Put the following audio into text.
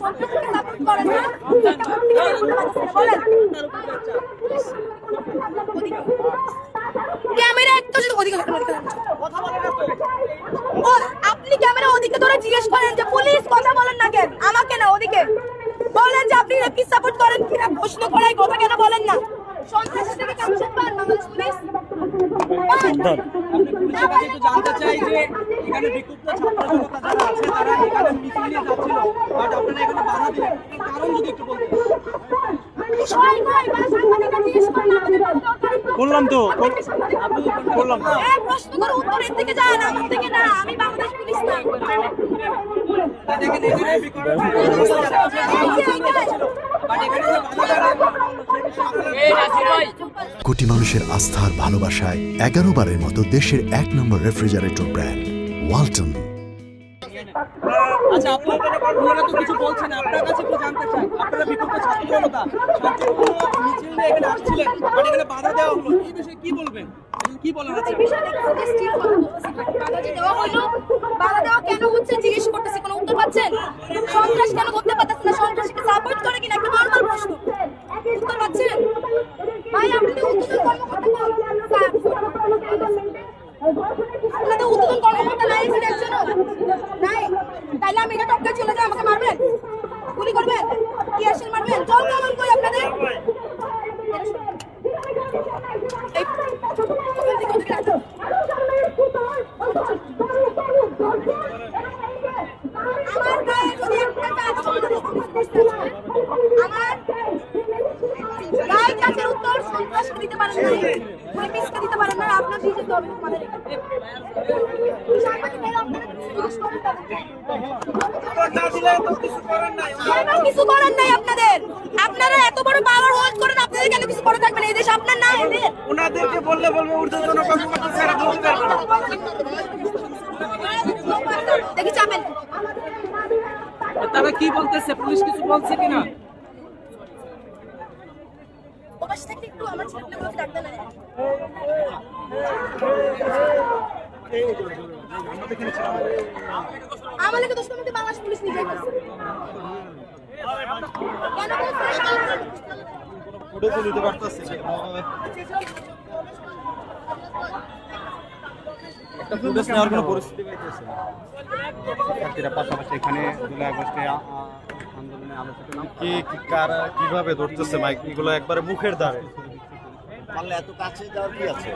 সন্ত্রাসীকে সাপোর্ট করেন না? বলেন ক্যামেরা একটু যদি ওদিকে ও আপনি ক্যামেরা ওদিকে ধরে জিজ্ঞেস করেন যে পুলিশ কথা বলেন না কেন, আমাকে না ওদিকে বলেন যে আপনি কি সাপোর্ট করেন কিনা, প্রশ্ন করাই কথা কেন বলেন না? সন্ত্রাসীকে কামশেদ পান বাংলাদেশ পুলিশ। জানতে চাই যে এখানে বিক্ষুব্ধ ছাত্র জনতা যারা আছে তারা এখানে মিছিল নিয়ে যাচ্ছিল, বাট আপনারা এখানে বাধা দিলেন, কারণ যদি একটু বলতেন। বললাম তো বললাম প্রশ্ন করে উত্তর এর থেকে যান, আমার থেকে না, আমি বাংলাদেশ পুলিশ না। দেখেন এখানে কোটি মানুষের আস্থার ভালোবাসায় 11 বারের মতো দেশের 1 নম্বর রেফ্রিজারেটর ব্র্যান্ড ওয়ালটন। আচ্ছা, আপনারা তো কিছু বলছেন, আপনার কাছে একটু জানতে চাই, আপনারা বিক্ষুব্ধ ছাত্র জনতা মিছিল নিয়ে এখানে আসছিলেন, বাট এখানে বাধা দেওয়া হলো, এই বিষয়ে কি বলবেন? কি বলেন? এই বিষয়ে স্টিল কথা বলতেছি, বাধা যে দেওয়া হলো, বাধা দেওয়া কেন হচ্ছে জিজ্ঞেস করতেছি, কোনো উত্তর পাচ্ছেন? সন্ত্রাস কেন করতে পারতেছেন না? সন্ত্রাসীকে সাপোর্ট করে কিনা একটা নরমাল প্রশ্ন, উত্তর পাচ্ছেন? ভাই আপনি তো উত্তর কর্মকর্তা আপনাদের উত্তর কর্মকর্তা নাই এখানে একজনও নাই, তাইলে আমি এটা টপকে চলে যাই, আমাকে মারবেন, গুলি করবেন, কি আসেন মারবেন, জল কেমন কই আপনাদের? আমার গায়ে যদি একটা আমার গায়ে কাজের উত্তর সন্ত্রাসকে দিতে পারেন না, পুলিশকে দিতে পারেন না, আপনার দিতে হবে আমাদের। কিছু করার নাই আপনাদের, আপনারা এত বড় পাওয়ার হোল্ড করেন, আপনাদের কেন কিছু করে থাকবেন? এই দেশ আপনার না, এদের ওনাদেরকে বললে বলবে ঊর্ধ্বতন কর্মকর্তা ছাড়া বলতে পারবে না। দেখি চাপেন তারা কি বলতেছে, পুলিশ কিছু বলছে কিনা? ওপাশ থেকে একটু আমার ছেলেগুলোকে ডাকতে না, আমাদের দোষ করতে বাংলাদেশ পুলিশ নিজে করছে কেন ফুটে তো নিতে পারতেছে একটা ফুটেজ নেওয়ার কোনো পরিস্থিতি পাইতেছে না। শিক্ষার্থীরা পাশাপাশি এখানে 2 আগস্টে আন্দোলনে আলোচিত নাম কারা কিভাবে ধরতেছে মাইক, এগুলো একবারে মুখের দ্বারে পারলে এত কাছে যাওয়ার কি আছে?